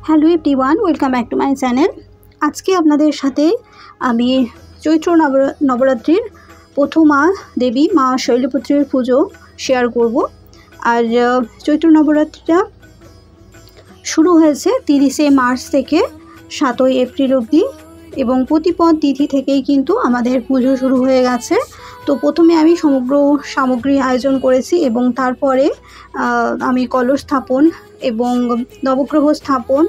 Hello everyone, welcome back to my channel. আজকে আপনাদের সাথে আমি চৈত্র নবরাত্রির প্রথমা দেবী মা শৈলপুত্রীর পুজো শেয়ার করব। আর চৈত্র নবরাত্রিটা শুরু হয়েছে 30শে মার্চ থেকে 7ই এপ্রিল অবধি, এবং প্রতিপদ তিথি থেকেই কিন্তু আমাদের পুজো শুরু হয়ে গেছে। তো প্রথমে আমি সমগ্র সামগ্রী আয়োজন করেছি এবং তারপরে আমি কলস স্থাপন এবং নবগ্রহ স্থাপন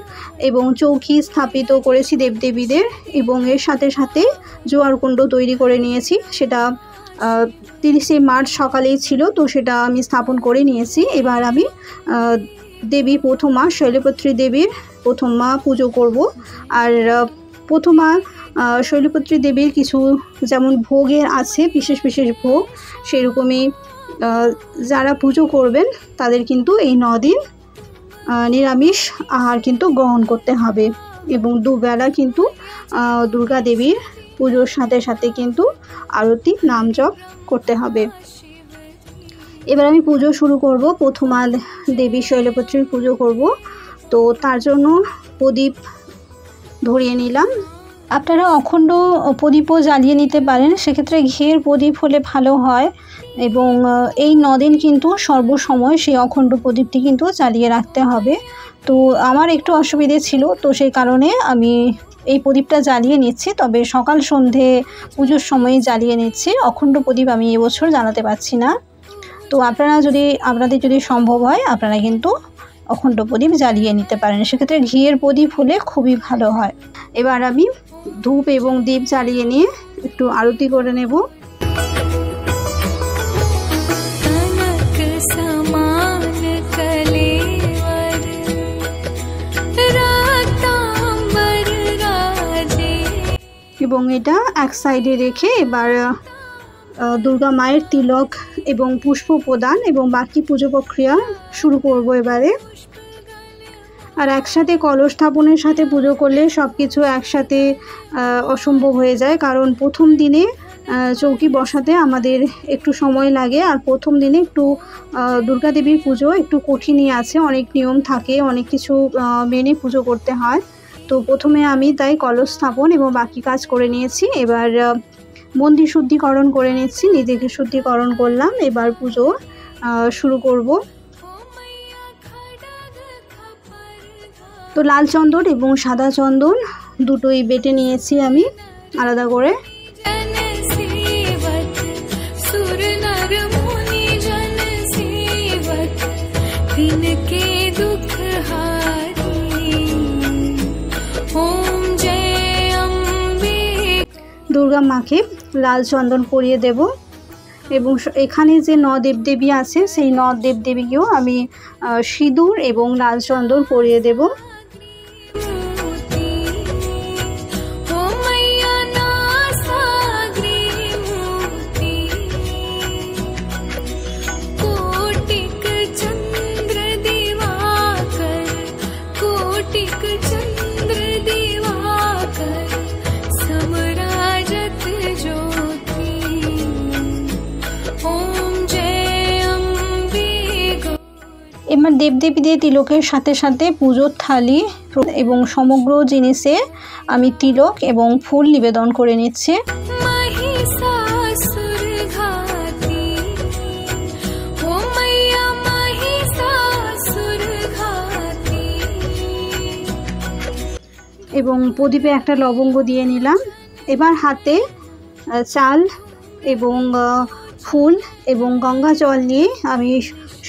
এবং চৌকি স্থাপিত করেছি দেবদেবীদের, এবং এর সাথে সাথে জোয়ারকুণ্ড তৈরি করে নিয়েছি। সেটা 30শে মার্চ সকালেই ছিল, তো সেটা আমি স্থাপন করে নিয়েছি। এবার আমি দেবী প্রথমা শৈলপুত্রী দেবীর প্রথমা পুজো করব। আর প্রথমা শৈলপুত্রী দেবীর কিছু যেমন ভোগের আছে, বিশেষ বিশেষ ভোগ, সেরকমই যারা পুজো করবেন তাদের কিন্তু এই 9 দিন নিরামিষ আহার কিন্তু গ্রহণ করতে হবে, এবং দুবেলা কিন্তু দুর্গা দেবীর পুজোর সাথে সাথে কিন্তু আরতি নাম জপ করতে হবে। এবার আমি পুজো শুরু করব, প্রথমা দেবী শৈলপুত্রীর পুজো করব। তো তার জন্য প্রদীপ ধরিয়ে নিলাম। আপনারা অখণ্ড প্রদীপও জ্বালিয়ে নিতে পারেন, সেক্ষেত্রে ঘিয়ের প্রদীপ হলে ভালো হয়। এবং এই 9 দিন কিন্তু সর্বসময় সেই অখণ্ড প্রদীপটি কিন্তু জ্বালিয়ে রাখতে হবে। তো আমার একটু অসুবিধে ছিল, তো সেই কারণে আমি এই প্রদীপটা জ্বালিয়ে নিচ্ছি, তবে সকাল সন্ধে পুজোর সময় জ্বালিয়ে নিচ্ছি। অখণ্ড প্রদীপ আমি এবছর জ্বালাতে পারছি না। তো আপনাদের যদি সম্ভব হয় আপনারা কিন্তু অখণ্ড প্রদীপ জ্বালিয়ে নিতে পারেন, সেক্ষেত্রে ঘিয়ের প্রদীপ হলে খুবই ভালো হয়। এবার আমি ধূপ এবং দীপ জ্বালিয়ে নিয়ে একটু আরতি করে নেব। এবং এটা এক সাইডে রেখে এবার দুর্গা মায়ের তিলক এবং পুষ্প প্রদান এবং বাকি পুজো প্রক্রিয়া শুরু করব এবারে। আর একসাথে কলস স্থাপনের সাথে পুজো করলে সব কিছু একসাথে অসম্ভব হয়ে যায়, কারণ প্রথম দিনে চৌকি বসাতে আমাদের একটু সময় লাগে। আর প্রথম দিনে একটু দুর্গা দেবীর পুজো একটু কঠিনই আছে, অনেক নিয়ম থাকে, অনেক কিছু মেনে পুজো করতে হয়। তো প্রথমে আমি তাই কলস স্থাপন এবং বাকি কাজ করে নিয়েছি। এবার মন্দির শুদ্ধিকরণ করে নিচ্ছি, নিজেকে শুদ্ধিকরণ করলাম। এবার পুজো শুরু করব। তো লাল চন্দন এবং সাদা চন্দন দুটোই বেটে নিয়েছি আমি আলাদা করে। দুর্গা মাকে লাল চন্দন পরিয়ে দেব, এবং এখানে যে 9 দেবদেবী আছে সেই 9 দেবদেবীকেও আমি সিঁদুর এবং লাল চন্দন পরিয়ে দেব। এবার দেবদেবীদের তিলকের সাথে সাথে পুজোর থালি এবং সমগ্র জিনিসে আমি তিলক এবং ফুল নিবেদন করে নিচ্ছি। এবং প্রদীপে একটা লবঙ্গ দিয়ে নিলাম। এবার হাতে চাল এবং ফুল এবং গঙ্গা জল নিয়ে আমি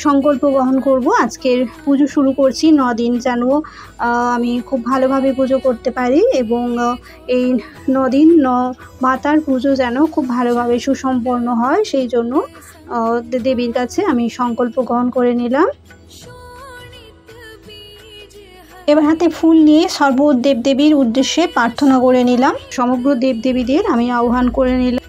সংকল্প গ্রহণ করব। আজকের পুজো শুরু করছি, 9 দিন যেন আমি খুব ভালোভাবে পুজো করতে পারি, এবং এই 9 দিন মাতার পুজো যেন খুব ভালোভাবে সুসম্পন্ন হয়, সেই জন্য দেবীর কাছে আমি সংকল্প গ্রহণ করে নিলাম। এবার হাতে ফুল নিয়ে সর্ব দেবদেবীর উদ্দেশ্যে প্রার্থনা করে নিলাম। সমগ্র দেবদেবীদের আমি আহ্বান করে নিলাম।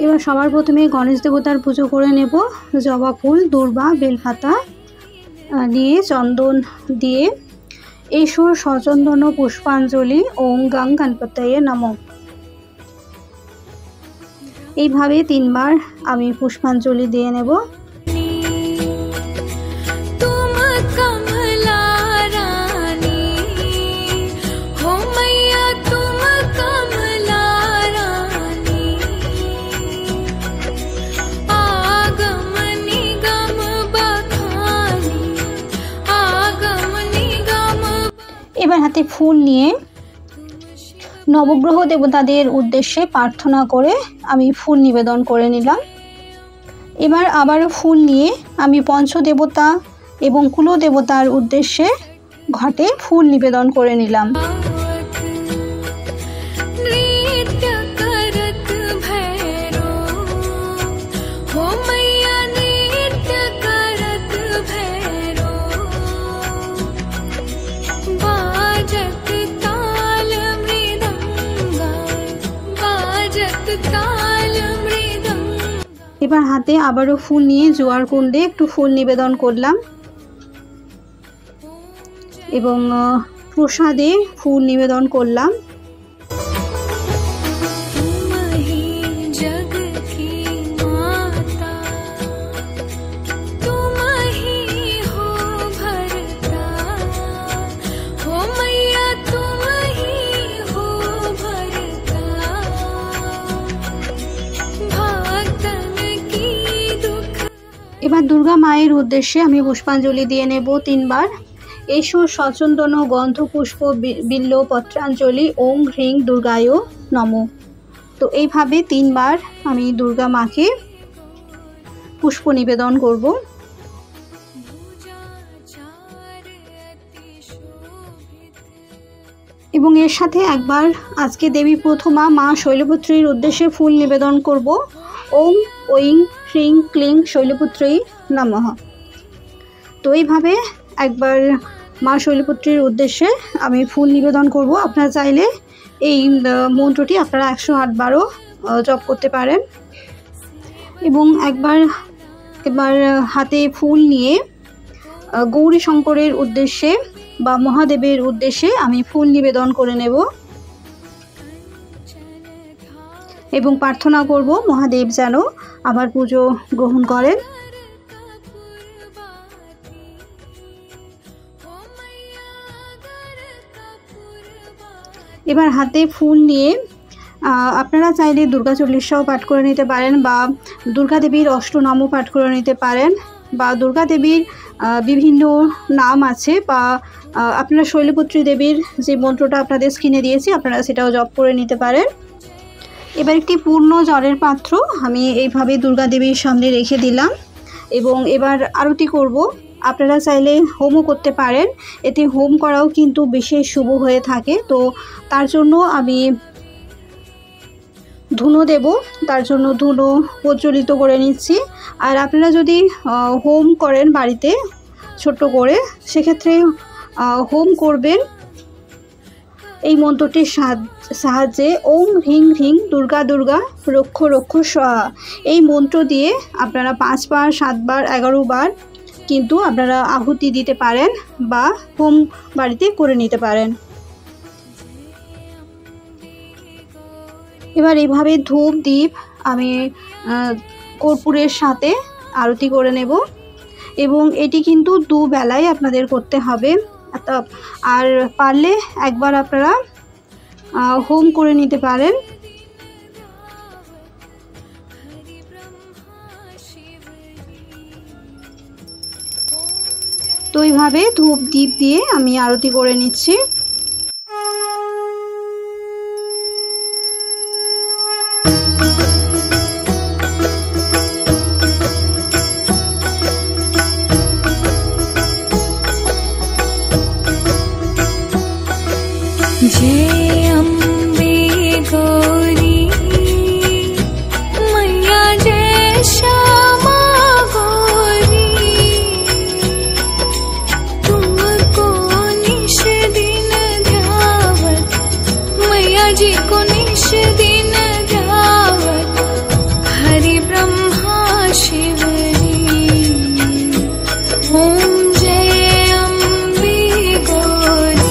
এবার সবার প্রথমে গণেশ দেবতার পুজো করে নেব। জবা ফুল, দূর্বা, বেলপাতা নিয়ে চন্দন দিয়ে এসো সচন্দন পুষ্পাঞ্জলি ওং গং গণপতয়ে নমঃ। এইভাবে 3 বার আমি পুষ্পাঞ্জলি দিয়ে নেব। এবার হাতে ফুল নিয়ে নবগ্রহ দেবতাদের উদ্দেশ্যে প্রার্থনা করে আমি ফুল নিবেদন করে নিলাম। এবার আবারও ফুল নিয়ে আমি পঞ্চদেবতা এবং কুলদেবতার উদ্দেশ্যে ঘটে ফুল নিবেদন করে নিলাম। এবার হাতে আবারও ফুল নিয়ে জোয়ার কুণ্ডে একটু ফুল নিবেদন করলাম এবং প্রসাদে ফুল নিবেদন করলাম। এবার দুর্গা মায়ের উদ্দেশ্যে আমি পুষ্পাঞ্জলি দিয়ে নেব 3 বার। এসো সচন্দন গন্ধ পুষ্প বিল্ল পত্রাঞ্জলি ওং হ্রিং দুর্গায় নমঃ। তো এইভাবে 3 বার আমি দুর্গা মাকে পুষ্প নিবেদন করব। এবং এর সাথে একবার আজকে দেবী প্রথমা মা শৈলপুত্রীর উদ্দেশ্যে ফুল নিবেদন করব। ওম ঐং হ্রিং ক্লিং শৈলপুত্রী নমঃ। তো এইভাবে একবার মা শৈলপুত্রীর উদ্দেশ্যে আমি ফুল নিবেদন করব। আপনারা চাইলে এই মন্ত্রটি আপনারা 108 বারও জপ করতে পারেন। এবং এবার হাতে ফুল নিয়ে গৌরী শঙ্করের উদ্দেশ্যে বা মহাদেবের উদ্দেশ্যে আমি ফুল নিবেদন করে নেব এবং প্রার্থনা করব মহাদেব যেন আমার পুজো গ্রহণ করেন। এবার হাতে ফুল নিয়ে আপনারা চাইলে দুর্গা চল্লিশাও পাঠ করে নিতে পারেন বা দুর্গা দেবীর অষ্টনামও পাঠ করে নিতে পারেন বা দুর্গা দেবীর বিভিন্ন নাম আছে বা আপনারা শৈলপুত্রী দেবীর যে মন্ত্রটা আপনাদের স্ক্রিনে দিয়েছি আপনারা সেটাও জপ করে নিতে পারেন। এবার একটি পূর্ণ জলের পাত্র আমি এইভাবে দুর্গা দেবীর সামনে রেখে দিলাম এবং এবার আরতি করব। আপনারা চাইলে হোমও করতে পারেন, এতে হোম করাও কিন্তু বিশেষ শুভ হয়ে থাকে। তো তার জন্য আমি ধুনো দেব, তার জন্য ধুনো প্রজ্বলিত করে নিচ্ছি। আর আপনারা যদি হোম করেন বাড়িতে ছোট্ট করে, সেক্ষেত্রে হোম করবেন এই মন্ত্রটির সাহায্যে ওম হ্রিং হ্রিং দুর্গা দুর্গা রক্ষ রক্ষ স্বাহা। এই মন্ত্র দিয়ে আপনারা 5 বার 7 বার 11 বার কিন্তু আপনারা আহুতি দিতে পারেন বা হোম বাড়িতে করে নিতে পারেন। এবার এইভাবে ধূপ দ্বীপ আমি কর্পূরের সাথে আরতি করে নেব এবং এটি কিন্তু 2 বেলায় আপনাদের করতে হবে। আর পারলে একবার আপনারা হোম করে নিতে পারেন। তো এইভাবে ধূপ দ্বীপ দিয়ে আমি আরতি করে নিচ্ছি। जय अम्बे गौरी मैया जय श्यामा गौरी तुमको निश दिन ध्यावत मैया जी को निश दिन ध्यावत हरि ब्रह्मा शिवरी ओम जय अम्बे गौरी।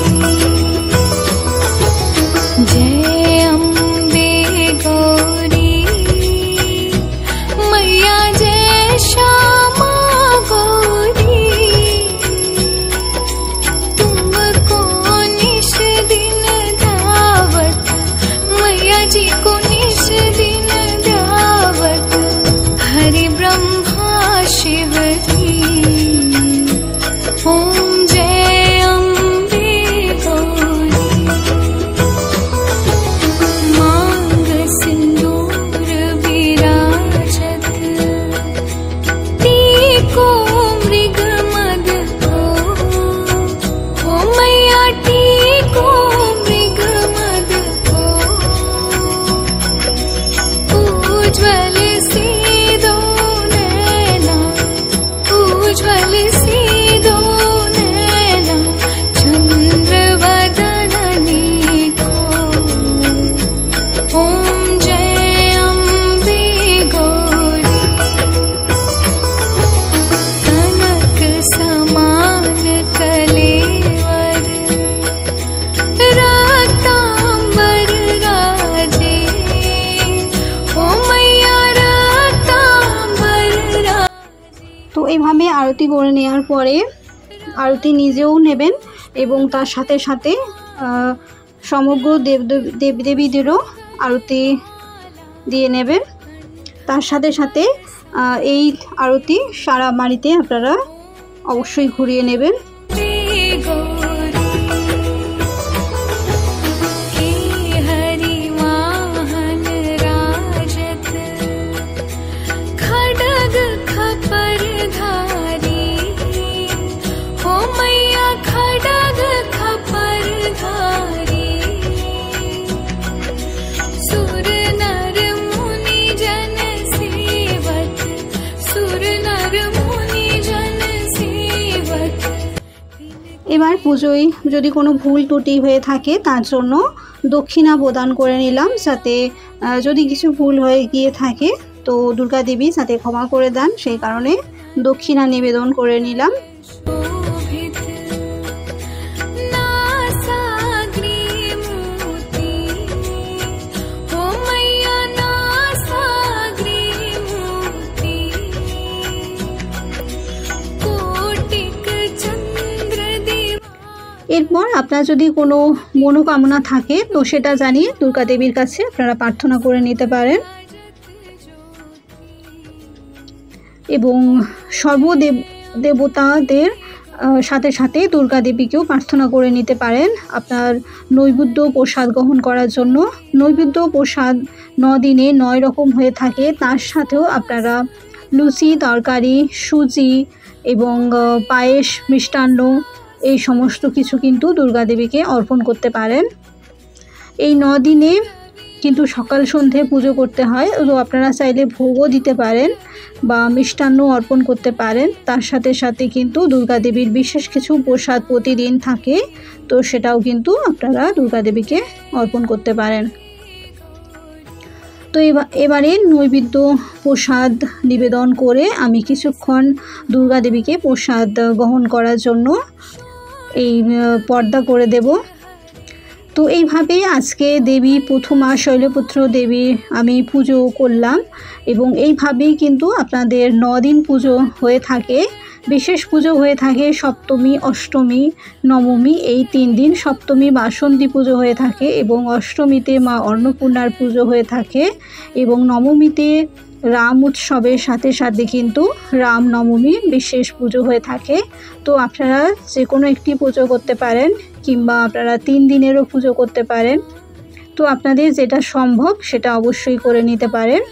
এইভাবে আরতি করে নেওয়ার পরে আরতি নিজেও নেবেন এবং তার সাথে সাথে সমগ্র দেবদেবীদেরও আরতি দিয়ে নেবেন। তার সাথে সাথে এই আরতি সারা বাড়িতে আপনারা অবশ্যই ঘুরিয়ে নেবেন। এবার পুজোয় যদি কোনো ভুল ত্রুটি হয়ে থাকে তার জন্য দক্ষিণা প্রদান করে নিলাম, যাতে যদি কিছু ভুল হয়ে গিয়ে থাকে তো দুর্গা দেবী যাতে ক্ষমা করে দেন, সেই কারণে দক্ষিণা নিবেদন করে নিলাম। এরপর আপনার যদি কোনো মনোকামনা থাকে তো সেটা জানিয়ে দুর্গা দেবীর কাছে আপনারা প্রার্থনা করে নিতে পারেন এবং সর্বদেবতাদের সাথে সাথে দুর্গা দেবীকেও প্রার্থনা করে নিতে পারেন আপনার নৈবেদ্য প্রসাদ গ্রহণ করার জন্য। নৈবেদ্য প্রসাদ 9 দিনে 9 রকম হয়ে থাকে, তার সাথেও আপনারা লুচি, তরকারি, সুজি এবং পায়েস, মিষ্টান্ন এই সমস্ত কিছু কিন্তু দুর্গা দেবীকে অর্পণ করতে পারেন। এই 9 দিনে কিন্তু সকাল সন্ধে পুজো করতে হয়, তো আপনারা চাইলে ভোগও দিতে পারেন বা মিষ্টান্ন অর্পণ করতে পারেন। তার সাথে সাথে কিন্তু দুর্গা দেবীর বিশেষ কিছু প্রসাদ প্রতিদিন থাকে, তো সেটাও কিন্তু আপনারা দুর্গা দেবীকে অর্পণ করতে পারেন। তো এবারে নৈবেদ্য প্রসাদ নিবেদন করে আমি কিছুক্ষণ দুর্গা দেবীকে প্রসাদ গ্রহণ করার জন্য এই পর্দা করে দেব। তো এইভাবে আজকে দেবী প্রথমা শৈলপুত্র দেবীর আমি পুজো করলাম এবং এইভাবেই কিন্তু আপনাদের 9 দিন পুজো হয়ে থাকে। বিশেষ পুজো হয়ে থাকে সপ্তমী, অষ্টমী, নবমী, এই 3 দিন। সপ্তমী বাসন্তী পুজো হয়ে থাকে এবং অষ্টমীতে মা অন্নপূর্ণার পুজো হয়ে থাকে এবং নবমীতে রাম উৎসবের সাথে সাথে কিন্তু রামনবমী বিশেষ পুজো হয়ে থাকে। তো আপনারা যে কোনো একটি পুজো করতে পারেন কিংবা আপনারা 3 দিনেরও পুজো করতে পারেন। তো আপনাদের যেটা সম্ভব সেটা অবশ্যই করে নিতে পারেন।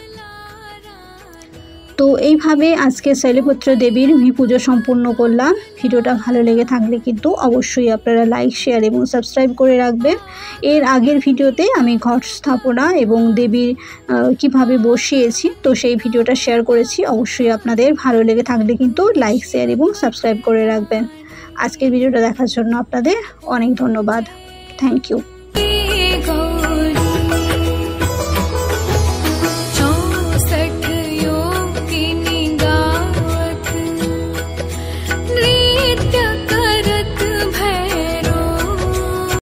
তো এইভাবে আজকে শৈলপুত্র দেবীর পুজো সম্পূর্ণ করলাম। ভিডিওটা ভালো লেগে থাকলে কিন্তু অবশ্যই আপনারা লাইক, শেয়ার এবং সাবস্ক্রাইব করে রাখবেন। এর আগের ভিডিওতে আমি ঘট স্থাপনা এবং দেবীর কিভাবে বসিয়েছি তো সেই ভিডিওটা শেয়ার করেছি। অবশ্যই আপনাদের ভালো লেগে থাকলে কিন্তু লাইক, শেয়ার এবং সাবস্ক্রাইব করে রাখবেন। আজকের ভিডিওটা দেখার জন্য আপনাদের অনেক ধন্যবাদ। Thank you.